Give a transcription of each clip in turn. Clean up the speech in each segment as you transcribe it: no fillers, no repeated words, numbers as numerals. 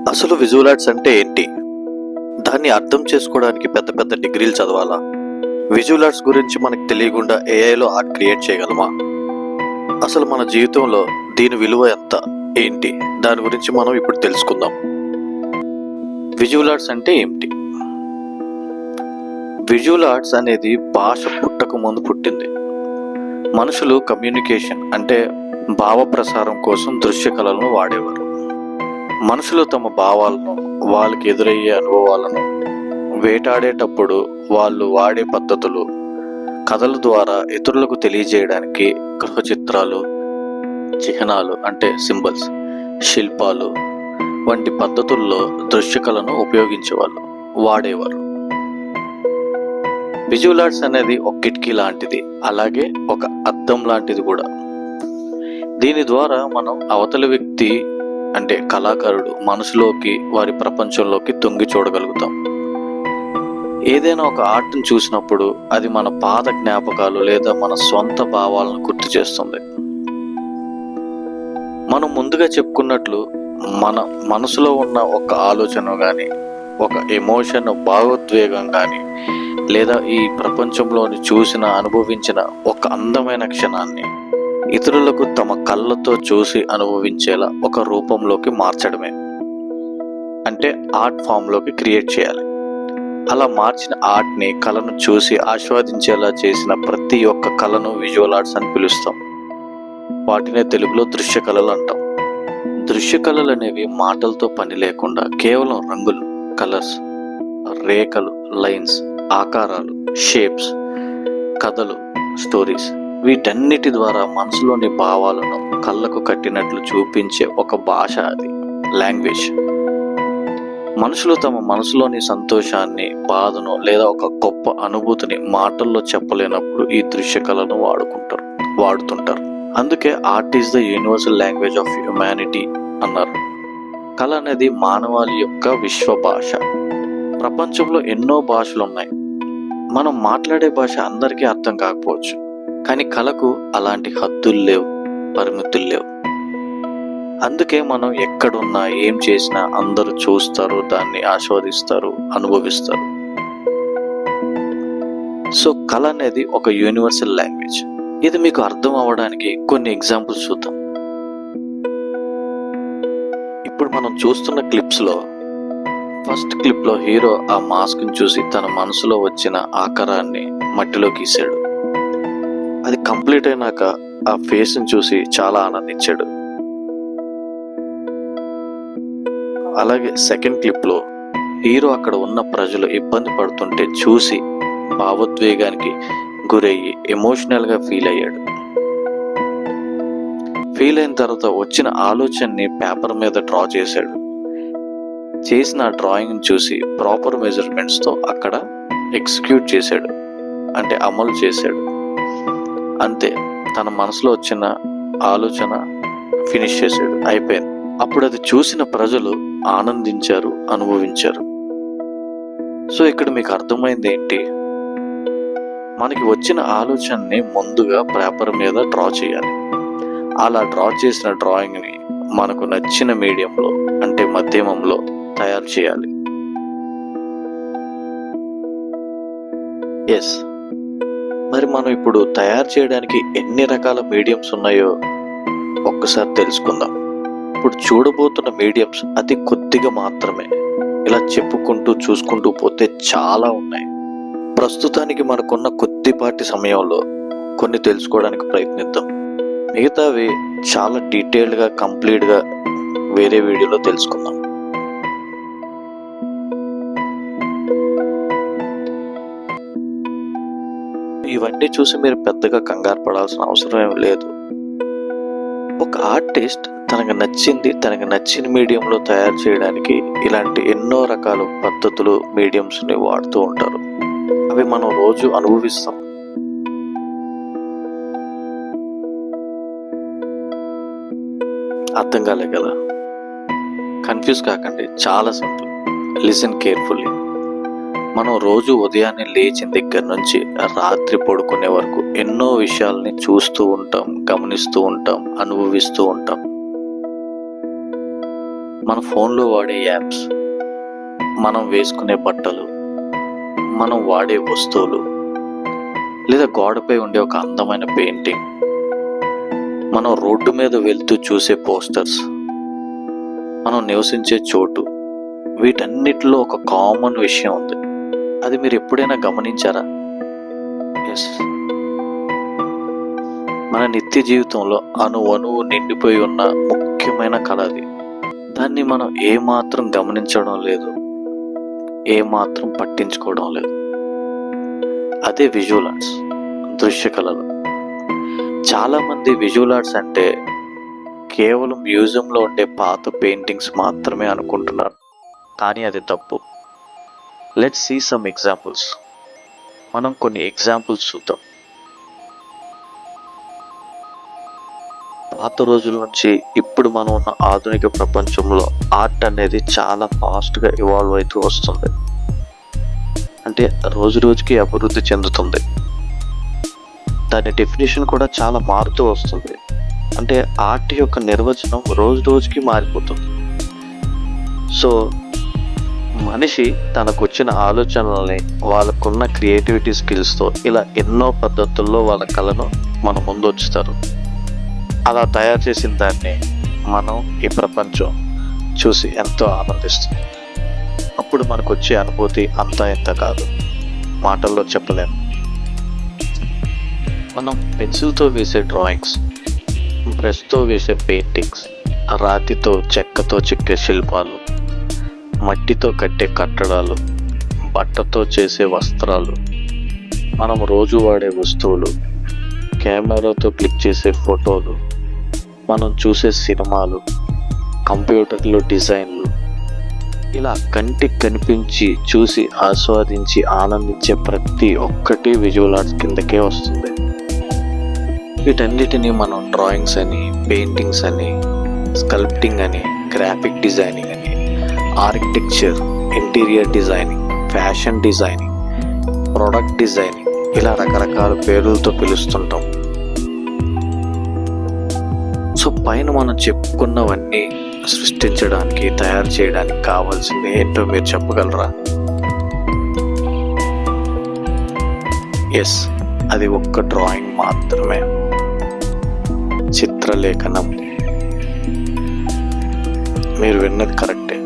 అసలు visual arts అంటే ఏంటి? దాన్ని అర్థం చేసుకోవడానికి పెద్ద పెద్ద డిగ్రీలు చదవాలా? విజువల్ ఆర్ట్స్ గురించి మనకు తెలియకుండా ఏఐలో ఆర్ట్ క్రియేట్ చేయగలమా? అసలు మన జీవితంలో దీని విలువ ఎంత, ఏంటి, దాని గురించి మనం ఇప్పుడు తెలుసుకుందాం. విజువల్ ఆర్ట్స్ అంటే ఏమిటి? విజువల్ ఆర్ట్స్ అనేది భాష పుట్టక ముందు పుట్టింది. మనుషులు కమ్యూనికేషన్ అంటే భావ ప్రసారం కోసం దృశ్య కళలను వాడేవారు. మనుషులు తమ భావాలను, వాళ్ళకి ఎదురయ్యే అనుభవాలను వేటాడేటప్పుడు వాళ్ళు వాడే పద్ధతులు, కథల ద్వారా ఇతరులకు తెలియజేయడానికి గృహ చిత్రాలు, చిహ్నాలు అంటే సింబల్స్, శిల్పాలు వంటి పద్ధతుల్లో దృశ్యకళను ఉపయోగించేవాళ్ళు, వాడేవారు. విజువల్ ఆర్ట్స్ అనేది ఒక కిటికీ లాంటిది, అలాగే ఒక అద్దం లాంటిది కూడా. దీని ద్వారా మనం అవతలి వ్యక్తి అంటే కళాకారుడు మనసులోకి, వారి ప్రపంచంలోకి తొంగి చూడగలుగుతాం. ఏదైనా ఒక ఆర్ట్ని చూసినప్పుడు అది మన పాత జ్ఞాపకాలు లేదా మన సొంత భావాలను గుర్తు చేస్తుంది. మనం ముందుగా చెప్పుకున్నట్లు మన మనసులో ఉన్న ఒక ఆలోచన కానీ, ఒక ఎమోషన్, భావోద్వేగం కానీ, లేదా ఈ ప్రపంచంలోని చూసిన, అనుభవించిన ఒక అందమైన క్షణాన్ని ఇతరులకు తమ కళ్ళతో చూసి అనుభవించేలా ఒక రూపంలోకి మార్చడమే, అంటే ఆర్ట్ ఫామ్లోకి క్రియేట్ చేయాలి. అలా మార్చిన ఆర్ట్ని, కళను చూసి ఆస్వాదించేలా చేసిన ప్రతి ఒక్క కళను విజువల్ ఆర్ట్స్ అని పిలుస్తాం. వాటినే తెలుగులో దృశ్య కళలు అంటాం. దృశ్య కళలు అనేవి మాటలతో పని లేకుండా కేవలం రంగులు, కలర్స్, రేఖలు, లైన్స్, ఆకారాలు, షేప్స్, కథలు, స్టోరీస్, వీటన్నిటి ద్వారా మనసులోని భావాలను కళ్ళకు కట్టినట్లు చూపించే ఒక భాష, అది లాంగ్వేజ్. మనుషులు తమ మనసులోని సంతోషాన్ని, బాధను లేదా ఒక గొప్ప అనుభూతిని మాటల్లో చెప్పలేనప్పుడు ఈ దృశ్య కళను వాడుతుంటారు. అందుకే art is the universal language of humanity అన్నారు. కళ అనేది మానవాళి యొక్క విశ్వ భాష. ప్రపంచంలో ఎన్నో భాషలు ఉన్నాయి. మనం మాట్లాడే భాష అందరికీ అర్థం కాకపోవచ్చు, కానీ కళకు అలాంటి హద్దులు లేవు, పరిమితులు లేవు. అందుకే మనం ఎక్కడున్నా, ఏం చేసినా అందరూ చూస్తారు, దాన్ని ఆస్వాదిస్తారు, అనుభవిస్తారు. సో కళ అనేది ఒక యూనివర్సల్ లాంగ్వేజ్. ఇది మీకు అర్థం అవ్వడానికి కొన్ని ఎగ్జాంపుల్స్ చూద్దాం. ఇప్పుడు మనం చూస్తున్న క్లిప్స్లో ఫస్ట్ క్లిప్లో హీరో ఆ మాస్క్ని చూసి తన మనసులో వచ్చిన ఆకారాన్ని మట్టిలో గీశాడు. అది కంప్లీట్ అయినాక ఆ ఫేస్ని చూసి చాలా ఆనందించాడు. అలాగే సెకండ్ క్లిప్లో హీరో అక్కడ ఉన్న ప్రజలు ఇబ్బంది పడుతుంటే చూసి భావోద్వేగానికి గురయ్యి ఎమోషనల్గా ఫీల్ అయ్యాడు. ఫీల్ అయిన తర్వాత వచ్చిన ఆలోచనని పేపర్ మీద డ్రా చేశాడు. చేసిన ఆ డ్రాయింగ్ని చూసి ప్రాపర్ మెజర్మెంట్స్తో అక్కడ ఎగ్జిక్యూట్ చేశాడు, అంటే అమలు చేశాడు. అంతే, తన మనసులో వచ్చిన ఆలోచన ఫినిష్ చేశాడు, అయిపోయింది. అప్పుడు అది చూసిన ప్రజలు ఆనందించారు, అనుభవించారు. సో ఇక్కడ మీకు అర్థమైంది ఏంటి? మనకి వచ్చిన ఆలోచనని ముందుగా పేపర్ మీద డ్రా చేయాలి. అలా డ్రా చేసిన డ్రాయింగ్ని మనకు నచ్చిన మీడియంలో, అంటే మాధ్యమంలో తయారు చేయాలి. ఎస్, మరి మనం ఇప్పుడు తయారు చేయడానికి ఎన్ని రకాల మీడియంస్ ఉన్నాయో ఒక్కసారి తెలుసుకుందాం. ఇప్పుడు చూడబోతున్న మీడియంస్ అతి కొద్దిగా మాత్రమే. ఇలా చెప్పుకుంటూ చూసుకుంటూ పోతే చాలా ఉన్నాయి. ప్రస్తుతానికి మనకున్న కొద్దిపాటి సమయంలో కొన్ని తెలుసుకోవడానికి ప్రయత్నిద్దాం. మిగతావి చాలా డీటెయిల్డ్గా, కంప్లీట్గా వేరే వీడియోలో తెలుసుకుందాం. ఇవన్నీ చూసి మీరు పెద్దగా కంగారు పడాల్సిన అవసరం ఏం లేదు. ఒక ఆర్టిస్ట్ తనకు నచ్చిన మీడియంలో తయారు చేయడానికి ఇలాంటి ఎన్నో రకాల పద్ధతులు, మీడియంస్ని వాడుతూ ఉంటారు. అవి మనం రోజు అనుభవిస్తాం. అర్థం కాలే కదా? కన్ఫ్యూజ్ కాకండి, చాలా సింపుల్. Listen carefully. మనం రోజు ఉదయాన్నే లేచిన దగ్గర నుంచి రాత్రి పడుకునే వరకు ఎన్నో విషయాల్ని చూస్తూ ఉంటాం, గమనిస్తూ ఉంటాం, అనుభవిస్తూ ఉంటాం. మన ఫోన్లో వాడే యాప్స్, మనం వేసుకునే బట్టలు, మనం వాడే వస్తువులు, లేదా గోడపై ఉండే ఒక అందమైన పెయింటింగ్, మనం రోడ్డు మీద వెళ్తూ చూసే పోస్టర్స్, మనం నివసించే చోటు, వీటన్నిటిలో ఒక కామన్ విషయం ఉంది. అది మీరు ఎప్పుడైనా గమనించారా? ఎస్, మన నిత్య జీవితంలో అణువు నిండిపోయి ఉన్న ముఖ్యమైన కళ అది. దాన్ని మనం ఏమాత్రం గమనించడం లేదు, ఏమాత్రం పట్టించుకోవడం లేదు. అదే విజువల్ ఆర్ట్స్, దృశ్య కళలు. చాలామంది విజువల్ ఆర్ట్స్ అంటే కేవలం మ్యూజియంలో ఉండే పాత పెయింటింగ్స్ మాత్రమే అనుకుంటున్నారు, కానీ అది తప్పు. Let's see some examples. మనం కొన్ని ఎగ్జాంపుల్స్ చూద్దాం. పాత రోజుల నుంచి ఇప్పుడు మనం ఉన్న ఆధునిక ప్రపంచంలో ఆర్ట్ అనేది చాలా ఫాస్ట్గా ఇవాల్వ్ అవుతూ వస్తుంది. అంటే రోజు రోజుకి అభివృద్ధి చెందుతుంది. దాని డెఫినేషన్ కూడా చాలా మారుతూ వస్తుంది. అంటే ఆర్ట్ యొక్క నిర్వచనం రోజు రోజుకి మారిపోతుంది. సో మనిషి తనకు వచ్చిన ఆలోచనల్ని, వాళ్ళకున్న క్రియేటివిటీ స్కిల్స్తో ఇలా ఎన్నో పద్ధతుల్లో వాళ్ళ కళను మన ముందు ఉంచుతారు. అలా తయారు చేసిన దాన్ని మనం ఈ ప్రపంచం చూసి ఎంతో ఆనందిస్తుంది. అప్పుడు మనకు వచ్చే అనుభూతి అంతా ఇంత కాదు, మాటల్లో చెప్పలేము. మనం పెన్సిల్తో వేసే డ్రాయింగ్స్, బ్రష్తో వేసే పెయింటింగ్స్, రాతితో చెక్కతో చెక్కే శిల్పాలు, మట్టితో కట్టే కట్టడాలు, బట్టతో చేసే వస్త్రాలు, మనం రోజు వాడే వస్తువులు, కెమెరాతో క్లిక్ చేసే ఫోటోలు, మనం చూసే సినిమాలు, కంప్యూటర్లో డిజైన్లు, ఇలా కంటికి కనిపించి చూసి ఆస్వాదించి ఆనందించే ప్రతి ఒక్కటి విజువల్ ఆర్ట్స్ కిందకే వస్తుంది. వీటన్నిటిని మనం డ్రాయింగ్స్ అని, పెయింటింగ్స్ అని, స్కల్ప్టింగ్ అని, గ్రాఫిక్ డిజైనింగ్ అని, architecture, interior designing, fashion designing, product designing, ఇలా రకరకాల పేర్లతో పిలుస్తుంటాం. సో పైన మనం చెప్పుకున్నవన్నీ సృష్టించడానికి, తయారు చేయడానికి కావాల్సింది ఏంటో మీరు చెప్పగలరా? ఎస్, అది ఒక్క డ్రాయింగ్ మాత్రమే. చిత్రలేఖనం. మీరు విన్నది కరెక్టే.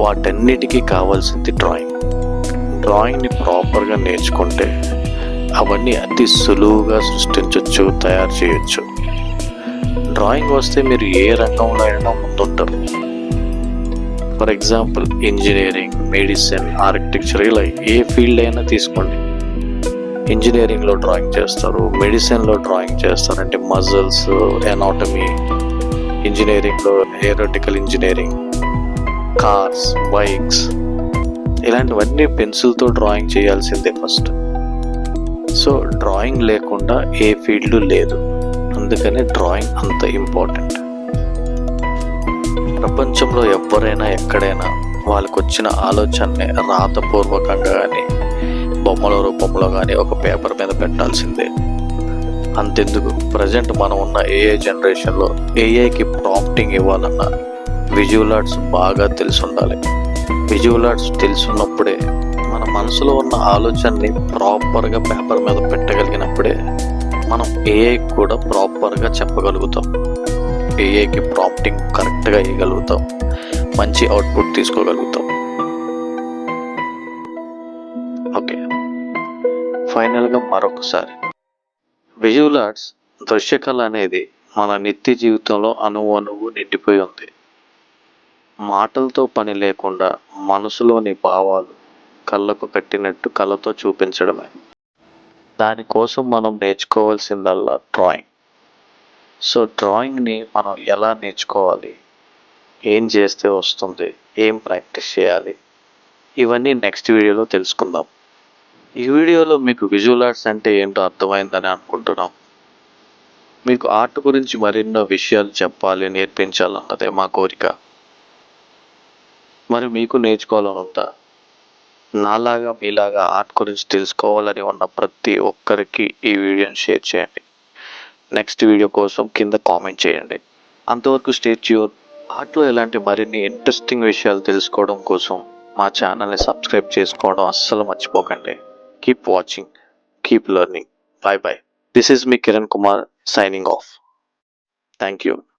వాటన్నిటికీ కావాల్సింది డ్రాయింగ్. డ్రాయింగ్ని ప్రాపర్గా నేర్చుకుంటే అవన్నీ అతి సులువుగా సృష్టించవచ్చు, తయారు చేయొచ్చు. డ్రాయింగ్ వస్తే మీరు ఏ రంగంలో అయినా ముందుంటారు. For example engineering, medicine, architecture, ఇలా ఏ ఫీల్డ్ అయినా తీసుకోండి. ఇంజనీరింగ్లో డ్రాయింగ్ చేస్తారు, మెడిసిన్లో డ్రాయింగ్ చేస్తారు, అంటే మజిల్స్, ఎనాటమీ. ఇంజనీరింగ్లో ఏరోటికల్ ఇంజనీరింగ్, కార్స్, బైక్స్, ఇలాంటివన్నీ పెన్సిల్తో డ్రాయింగ్ చేయాల్సిందే ఫస్ట్. సో డ్రాయింగ్ లేకుండా ఏ ఫీల్డ్ లేదు. అందుకనే డ్రాయింగ్ అంత ఇంపార్టెంట్. ప్రపంచంలో ఎవరైనా ఎక్కడైనా వాళ్ళకు వచ్చిన ఆలోచనని రాతపూర్వకంగా కానీ, బొమ్మల రూపంలో కానీ ఒక పేపర్ మీద పెట్టాల్సిందే. అంతెందుకు, ప్రజెంట్ మనం ఉన్న ఏఐ జనరేషన్లో ఏఐకి ప్రాంప్టింగ్ ఇవ్వాలన్నా విజువల్ ఆర్ట్స్ బాగా తెలిసి ఉండాలి. విజువల్ ఆర్ట్స్ తెలుసున్నప్పుడే మన మనసులో ఉన్న ఆలోచనని ప్రాపర్గా పేపర్ మీద పెట్టగలిగినప్పుడే మనం ఏఐ కూడా ప్రాపర్గా చెప్పగలుగుతాం. ఏఐకి ప్రాంప్టింగ్ కరెక్ట్గా ఇవ్వగలుగుతాం, మంచి అవుట్పుట్ తీసుకోగలుగుతాం. ఓకే, ఫైనల్గా మరొకసారి, విజువల్ ఆర్ట్స్, దృశ్యకళ అనేది మన నిత్య జీవితంలో అణువు నిండిపోయి ఉంది. మాటలతో పని లేకుండా మనసులోని భావాలు కళ్ళకు కట్టినట్టు కళతో చూపించడమే. దానికోసం మనం నేర్చుకోవాల్సిందల్లా డ్రాయింగ్. సో డ్రాయింగ్ని మనం ఎలా నేర్చుకోవాలి, ఏం చేస్తే వస్తుంది, ఏం ప్రాక్టీస్ చేయాలి, ఇవన్నీ నెక్స్ట్ వీడియోలో తెలుసుకుందాం. ఈ వీడియోలో మీకు విజువల్ ఆర్ట్స్ అంటే ఏంటో అర్థమైందని అనుకుంటున్నాం. మీకు ఆర్ట్ గురించి మరెన్నో విషయాలు చెప్పాలి, నేర్పించాలన్నదే మా కోరిక. మరి మీకు నేర్చుకోవాలని ఉందా? నాలాగా మీలాగా ఆర్ట్ గురించి తెలుసుకోవాలని ఉన్న ప్రతి ఒక్కరికి ఈ వీడియోని షేర్ చేయండి. నెక్స్ట్ వీడియో కోసం కింద కామెంట్ చేయండి. అంతవరకు స్టే ట్యూన్. ఆర్ట్లో ఇలాంటి మరిన్ని ఇంట్రెస్టింగ్ విషయాలు తెలుసుకోవడం కోసం మా ఛానల్ని సబ్స్క్రైబ్ చేసుకోవడం అస్సలు మర్చిపోకండి. Keep watching, keep learning. Bye bye. This is me Kiran Kumar signing off. Thank you.